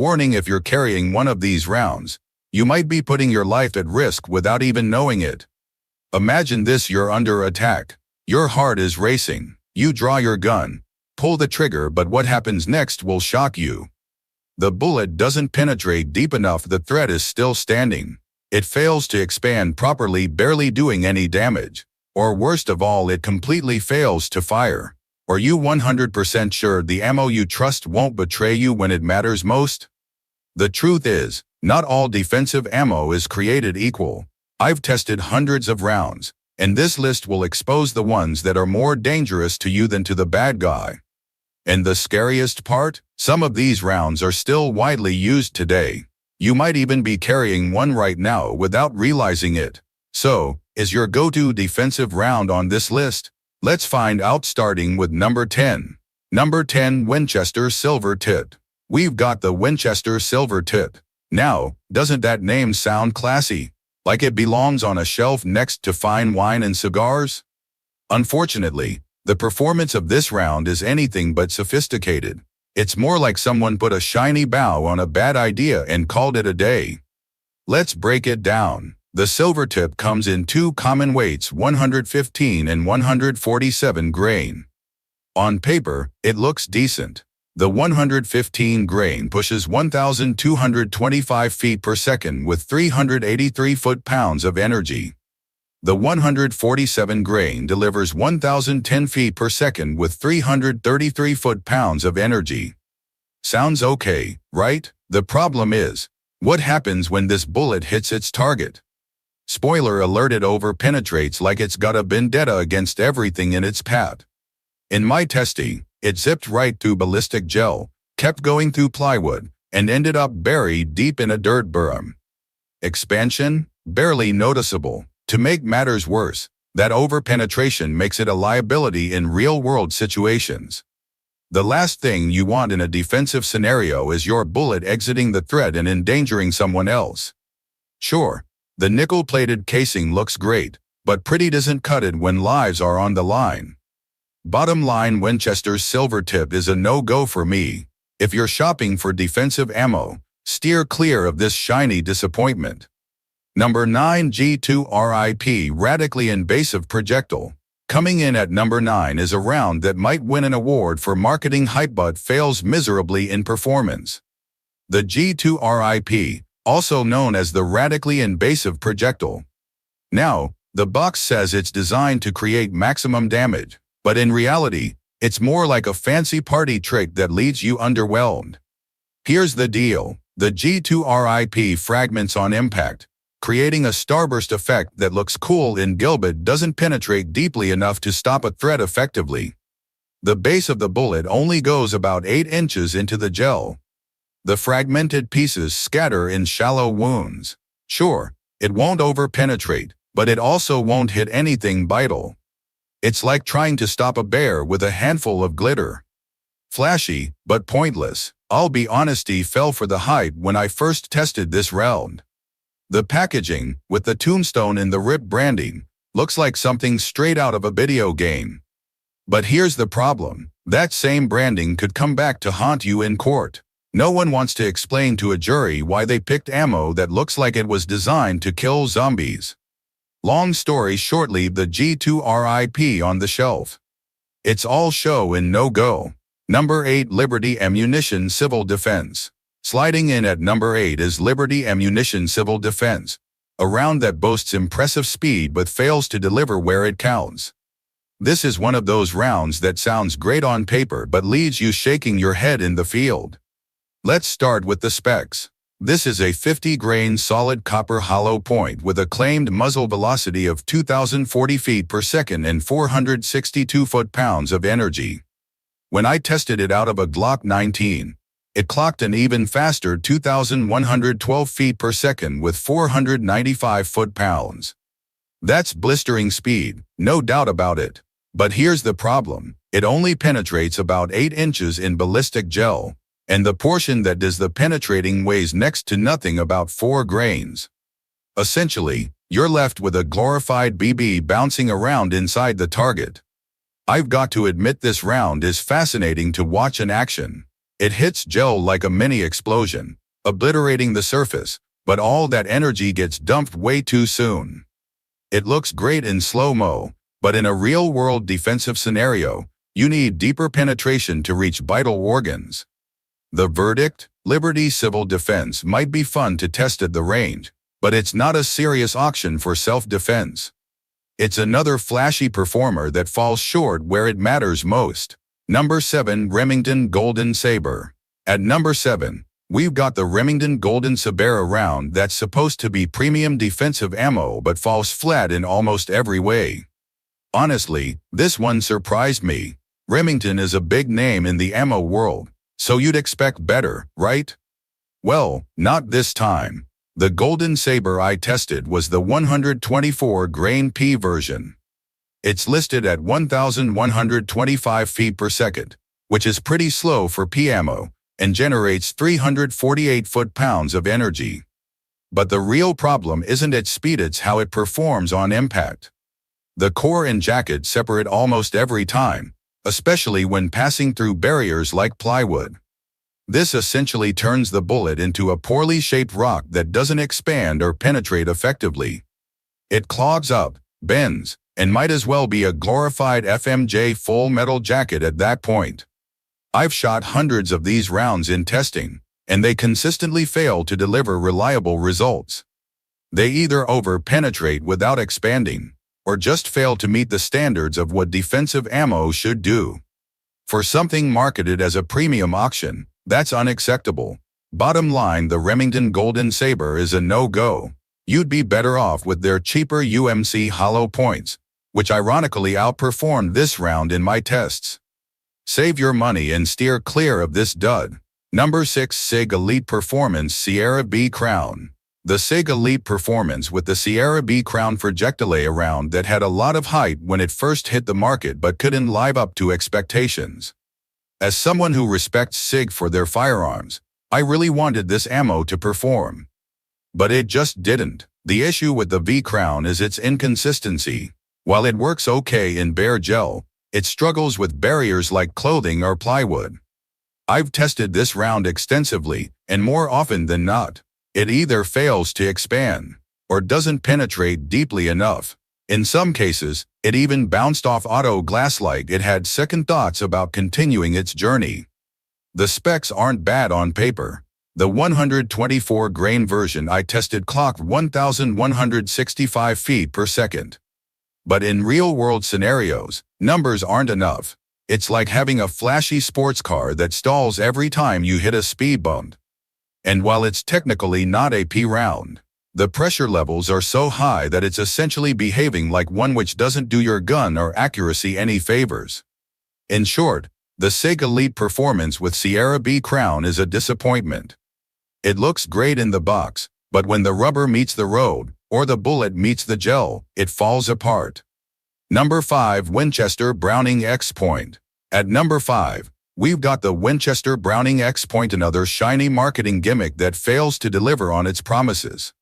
Warning: if you're carrying one of these rounds, you might be putting your life at risk without even knowing it. Imagine this: you're under attack. Your heart is racing. You draw your gun, pull the trigger, but what happens next will shock you. The bullet doesn't penetrate deep enough. The threat is still standing. It fails to expand properly, barely doing any damage. Or worst of all, it completely fails to fire. Are you 100% sure the ammo you trust won't betray you when it matters most? The truth is, not all defensive ammo is created equal. I've tested hundreds of rounds, and this list will expose the ones that are more dangerous to you than to the bad guy. And the scariest part? Some of these rounds are still widely used today. You might even be carrying one right now without realizing it. So, is your go-to defensive round on this list? Let's find out, starting with number 10. Number 10, Winchester Silver Tip. We've got the Winchester Silver Tip. Now, doesn't that name sound classy? Like it belongs on a shelf next to fine wine and cigars? Unfortunately, the performance of this round is anything but sophisticated. It's more like someone put a shiny bow on a bad idea and called it a day. Let's break it down. The silver tip comes in two common weights, 115 and 147 grain. On paper, it looks decent. The 115 grain pushes 1,225 feet per second with 383 foot-pounds of energy. The 147 grain delivers 1,010 feet per second with 333 foot-pounds of energy. Sounds okay, right? The problem is, what happens when this bullet hits its target? Spoiler alert: it over-penetrates like it's got a vendetta against everything in its path. In my testing, it zipped right through ballistic gel, kept going through plywood, and ended up buried deep in a dirt berm. Expansion? Barely noticeable. To make matters worse, that over-penetration makes it a liability in real-world situations. The last thing you want in a defensive scenario is your bullet exiting the thread and endangering someone else. Sure, the nickel-plated casing looks great, but pretty doesn't cut it when lives are on the line. Bottom line, Winchester's silver tip is a no-go for me. If you're shopping for defensive ammo, steer clear of this shiny disappointment. Number 9, G2RIP Radically Invasive Projectile. Coming in at number 9 is a round that might win an award for marketing hype but fails miserably in performance. The G2RIP, also known as the Radically Invasive Projectile. Now, the box says it's designed to create maximum damage, but in reality, it's more like a fancy party trick that leaves you underwhelmed. Here's the deal: the G2RIP fragments on impact, creating a starburst effect that looks cool in Gilbert doesn't penetrate deeply enough to stop a threat effectively. The base of the bullet only goes about 8 inches into the gel. The fragmented pieces scatter in shallow wounds. Sure, it won't over-penetrate, but it also won't hit anything vital. It's like trying to stop a bear with a handful of glitter. Flashy, but pointless. I'll be honest, I fell for the hype when I first tested this round. The packaging, with the tombstone in the RIP branding, looks like something straight out of a video game. But here's the problem: that same branding could come back to haunt you in court. No one wants to explain to a jury why they picked ammo that looks like it was designed to kill zombies. Long story short, leave the G2RIP on the shelf. It's all show and no go. Number 8, Liberty Ammunition Civil Defense. Sliding in at number 8 is Liberty Ammunition Civil Defense, a round that boasts impressive speed but fails to deliver where it counts. This is one of those rounds that sounds great on paper but leaves you shaking your head in the field. Let's start with the specs. This is a 50-grain solid copper hollow point with a claimed muzzle velocity of 2,040 feet per second and 462 foot-pounds of energy. When I tested it out of a Glock 19, it clocked an even faster 2,112 feet per second with 495 foot-pounds. That's blistering speed, no doubt about it. But here's the problem: it only penetrates about 8 inches in ballistic gel, and the portion that does the penetrating weighs next to nothing, about 4 grains. Essentially, you're left with a glorified BB bouncing around inside the target. I've got to admit, this round is fascinating to watch in action. It hits gel like a mini explosion, obliterating the surface, but all that energy gets dumped way too soon. It looks great in slow-mo, but in a real-world defensive scenario, you need deeper penetration to reach vital organs. The verdict? Liberty Civil Defense might be fun to test at the range, but it's not a serious option for self-defense. It's another flashy performer that falls short where it matters most. Number 7. Remington Golden Saber. At number 7, we've got the Remington Golden Saber round that's supposed to be premium defensive ammo but falls flat in almost every way. Honestly, this one surprised me. Remington is a big name in the ammo world, so you'd expect better, right? Well, not this time. The Golden Saber I tested was the 124 grain P version. It's listed at 1,125 feet per second, which is pretty slow for P ammo, and generates 348 foot-pounds of energy. But the real problem isn't its speed, it's how it performs on impact. The core and jacket separate almost every time, especially when passing through barriers like plywood. This essentially turns the bullet into a poorly shaped rock that doesn't expand or penetrate effectively. It clogs up, bends, and might as well be a glorified FMJ full metal jacket at that point. I've shot hundreds of these rounds in testing, and they consistently fail to deliver reliable results. They either over-penetrate without expanding, or just fail to meet the standards of what defensive ammo should do. For something marketed as a premium option, that's unacceptable. Bottom line, the Remington Golden Saber is a no-go. You'd be better off with their cheaper UMC hollow points, which ironically outperformed this round in my tests. Save your money and steer clear of this dud. Number 6. SIG Elite Performance Sierra B Crown. The SIG Elite Performance with the Sierra B Crown projectile round that had a lot of hype when it first hit the market but couldn't live up to expectations. As someone who respects SIG for their firearms, I really wanted this ammo to perform. But it just didn't. The issue with the V Crown is its inconsistency. While it works okay in bare gel, it struggles with barriers like clothing or plywood. I've tested this round extensively, and more often than not, it either fails to expand or doesn't penetrate deeply enough. In some cases, it even bounced off auto glass like it had second thoughts about continuing its journey. The specs aren't bad on paper. The 124 grain version I tested clocked 1,165 feet per second. But in real-world scenarios, numbers aren't enough. It's like having a flashy sports car that stalls every time you hit a speed bump. And while it's technically not a P round, the pressure levels are so high that it's essentially behaving like one, which doesn't do your gun or accuracy any favors. In short, the SIG Elite Performance with Sierra B Crown is a disappointment. It looks great in the box, but when the rubber meets the road, or the bullet meets the gel, it falls apart. Number 5. Winchester Browning X Point. At number 5, we've got the Winchester Browning X Point, another shiny marketing gimmick that fails to deliver on its promises.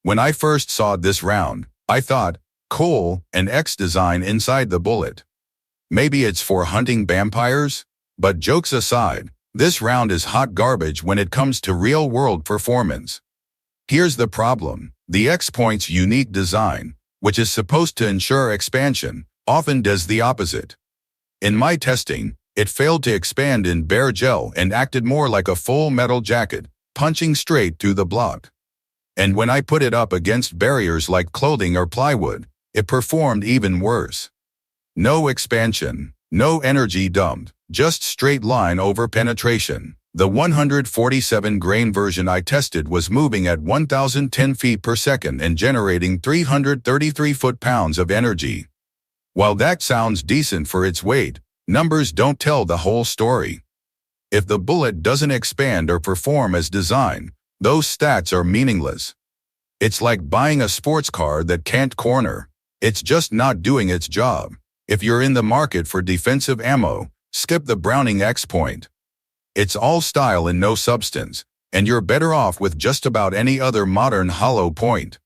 When I first saw this round, I thought, cool, an X design inside the bullet. Maybe it's for hunting vampires? But jokes aside, this round is hot garbage when it comes to real-world performance. Here's the problem. The X Point's unique design, which is supposed to ensure expansion, often does the opposite. In my testing, it failed to expand in bare gel and acted more like a full metal jacket, punching straight through the block. And when I put it up against barriers like clothing or plywood, it performed even worse. No expansion, no energy dumped, just straight line over penetration. The 147 grain version I tested was moving at 1,010 feet per second and generating 333 foot-pounds of energy. While that sounds decent for its weight, numbers don't tell the whole story. If the bullet doesn't expand or perform as designed, those stats are meaningless. It's like buying a sports car that can't corner. It's just not doing its job. If you're in the market for defensive ammo, skip the Browning X Point. It's all style and no substance, and you're better off with just about any other modern hollow point.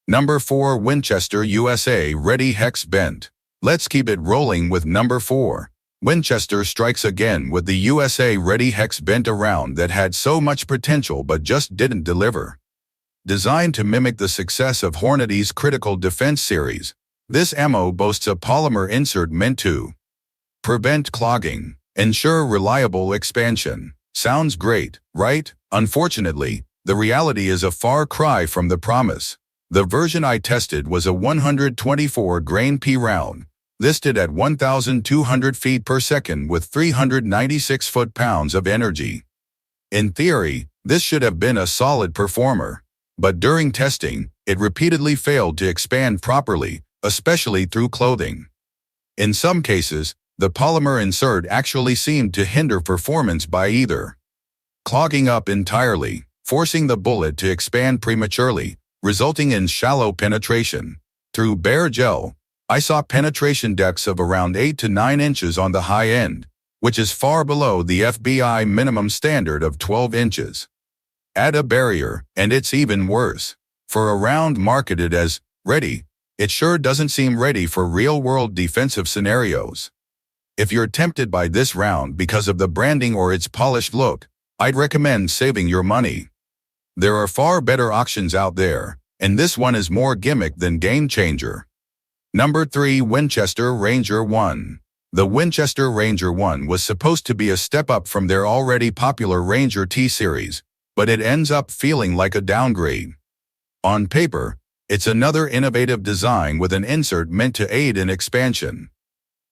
Number 4. Winchester USA Ready Hex Bent. Let's keep it rolling with number 4. Winchester strikes again with the USA-ready hex bent around that had so much potential but just didn't deliver. Designed to mimic the success of Hornady's Critical Defense series, this ammo boasts a polymer insert meant to prevent clogging, ensure reliable expansion. Sounds great, right? Unfortunately, the reality is a far cry from the promise. The version I tested was a 124 grain P round, listed at 1,200 feet per second with 396 foot-pounds of energy. In theory, this should have been a solid performer. But during testing, it repeatedly failed to expand properly, especially through clothing. In some cases, the polymer insert actually seemed to hinder performance by either clogging up entirely, forcing the bullet to expand prematurely, resulting in shallow penetration. Through bare gel, I saw penetration depths of around 8 to 9 inches on the high end, which is far below the FBI minimum standard of 12 inches. Add a barrier, and it's even worse. For a round marketed as ready, it sure doesn't seem ready for real-world defensive scenarios. If you're tempted by this round because of the branding or its polished look, I'd recommend saving your money. There are far better options out there, and this one is more gimmick than game-changer. Number 3. Winchester Ranger 1. The Winchester Ranger 1 was supposed to be a step up from their already popular Ranger T series, but it ends up feeling like a downgrade. On paper, it's another innovative design with an insert meant to aid in expansion.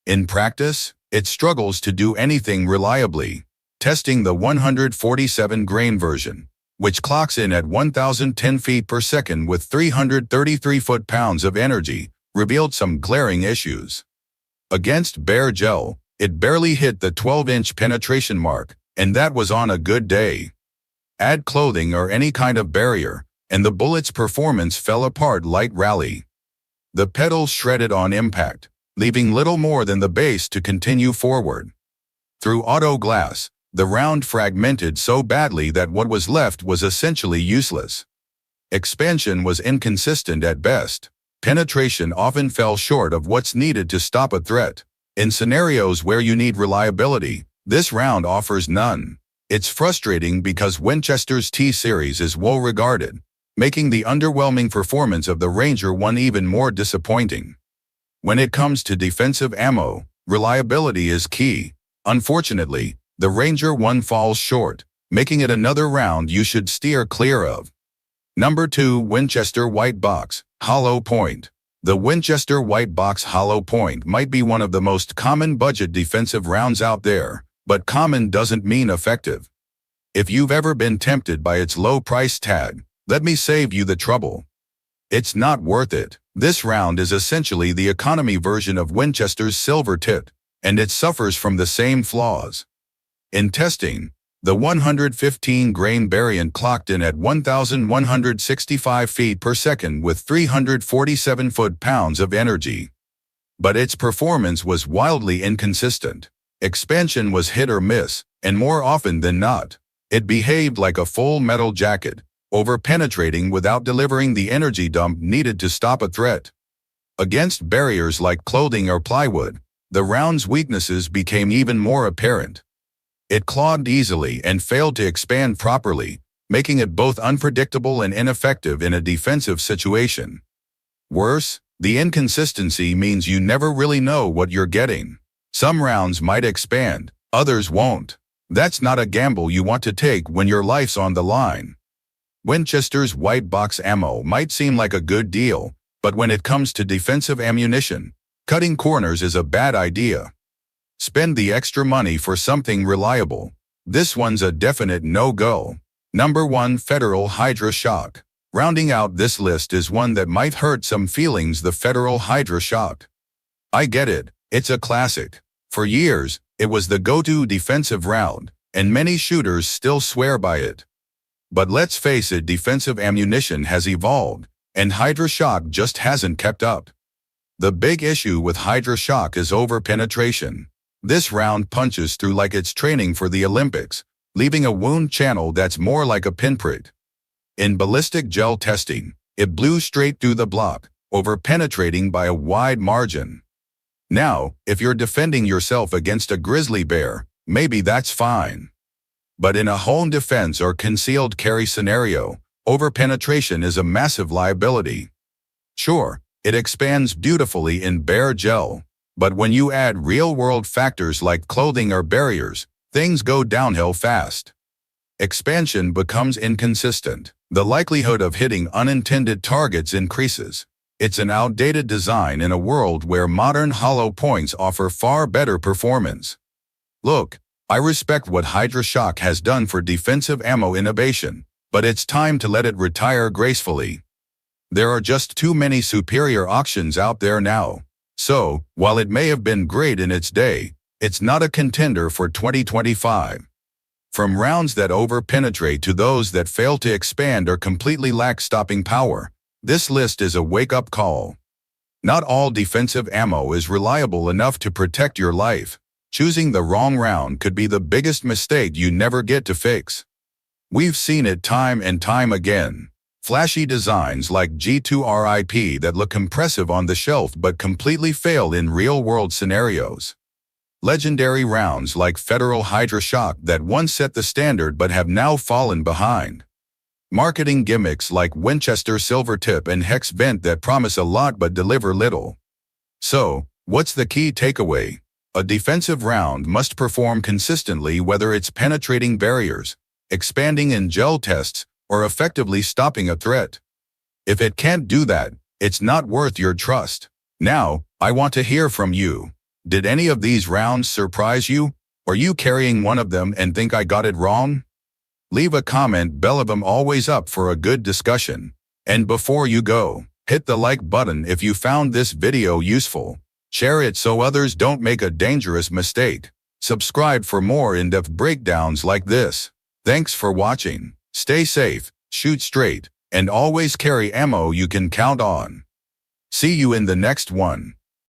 In practice, it struggles to do anything reliably. Testing the 147 grain version, which clocks in at 1,010 feet per second with 333 foot-pounds of energy, revealed some glaring issues. Against bare gel, it barely hit the 12-inch penetration mark, and that was on a good day. Add clothing or any kind of barrier, and the bullet's performance fell apart like rally. The pedals shredded on impact, leaving little more than the base to continue forward. Through auto glass, the round fragmented so badly that what was left was essentially useless. Expansion was inconsistent at best. Penetration often fell short of what's needed to stop a threat. In scenarios where you need reliability, this round offers none. It's frustrating because Winchester's T-Series is well regarded, making the underwhelming performance of the Ranger 1 even more disappointing. When it comes to defensive ammo, reliability is key. Unfortunately, the Ranger 1 falls short, making it another round you should steer clear of. Number 2. Winchester White Box Hollow Point. The Winchester White Box Hollow Point might be one of the most common budget defensive rounds out there, but common doesn't mean effective. If you've ever been tempted by its low price tag, let me save you the trouble. It's not worth it. This round is essentially the economy version of Winchester's silver tip, and it suffers from the same flaws. In testing, the 115 grain variant clocked in at 1,165 feet per second with 347 foot-pounds of energy. But its performance was wildly inconsistent. Expansion was hit or miss, and more often than not, it behaved like a full metal jacket, over-penetrating without delivering the energy dump needed to stop a threat. Against barriers like clothing or plywood, the round's weaknesses became even more apparent. It clogged easily and failed to expand properly, making it both unpredictable and ineffective in a defensive situation. Worse, the inconsistency means you never really know what you're getting. Some rounds might expand, others won't. That's not a gamble you want to take when your life's on the line. Winchester's white box ammo might seem like a good deal, but when it comes to defensive ammunition, cutting corners is a bad idea. Spend the extra money for something reliable. This one's a definite no-go. Number 1. Federal Hydra-Shok. Rounding out this list is one that might hurt some feelings: the Federal Hydra-Shok. I get it, it's a classic. For years, it was the go-to defensive round, and many shooters still swear by it. But let's face it, defensive ammunition has evolved, and Hydra-Shok just hasn't kept up. The big issue with Hydra-Shok is over-penetration. This round punches through like it's training for the Olympics, leaving a wound channel that's more like a pinprick. In ballistic gel testing, it blew straight through the block, over-penetrating by a wide margin. Now, if you're defending yourself against a grizzly bear, maybe that's fine. But in a home defense or concealed carry scenario, overpenetration is a massive liability. Sure, it expands beautifully in bare gel, but when you add real-world factors like clothing or barriers, things go downhill fast. Expansion becomes inconsistent. The likelihood of hitting unintended targets increases. It's an outdated design in a world where modern hollow points offer far better performance. Look, I respect what Hydra-Shok has done for defensive ammo innovation, but it's time to let it retire gracefully. There are just too many superior options out there now. So, while it may have been great in its day, it's not a contender for 2025. From rounds that overpenetrate to those that fail to expand or completely lack stopping power, this list is a wake-up call. Not all defensive ammo is reliable enough to protect your life. Choosing the wrong round could be the biggest mistake you never get to fix. We've seen it time and time again. Flashy designs like G2RIP that look impressive on the shelf but completely fail in real-world scenarios. Legendary rounds like Federal Hydra-Shok that once set the standard but have now fallen behind. Marketing gimmicks like Winchester Silver Tip and Hex Vent that promise a lot but deliver little. So, what's the key takeaway? A defensive round must perform consistently whether it's penetrating barriers, expanding in gel tests, or effectively stopping a threat. If it can't do that, it's not worth your trust. Now, I want to hear from you. Did any of these rounds surprise you? Are you carrying one of them and think I got it wrong? Leave a comment below. I'm always up for a good discussion. And before you go, hit the like button if you found this video useful. Share it so others don't make a dangerous mistake. Subscribe for more in-depth breakdowns like this. Thanks for watching. Stay safe, shoot straight, and always carry ammo you can count on. See you in the next one.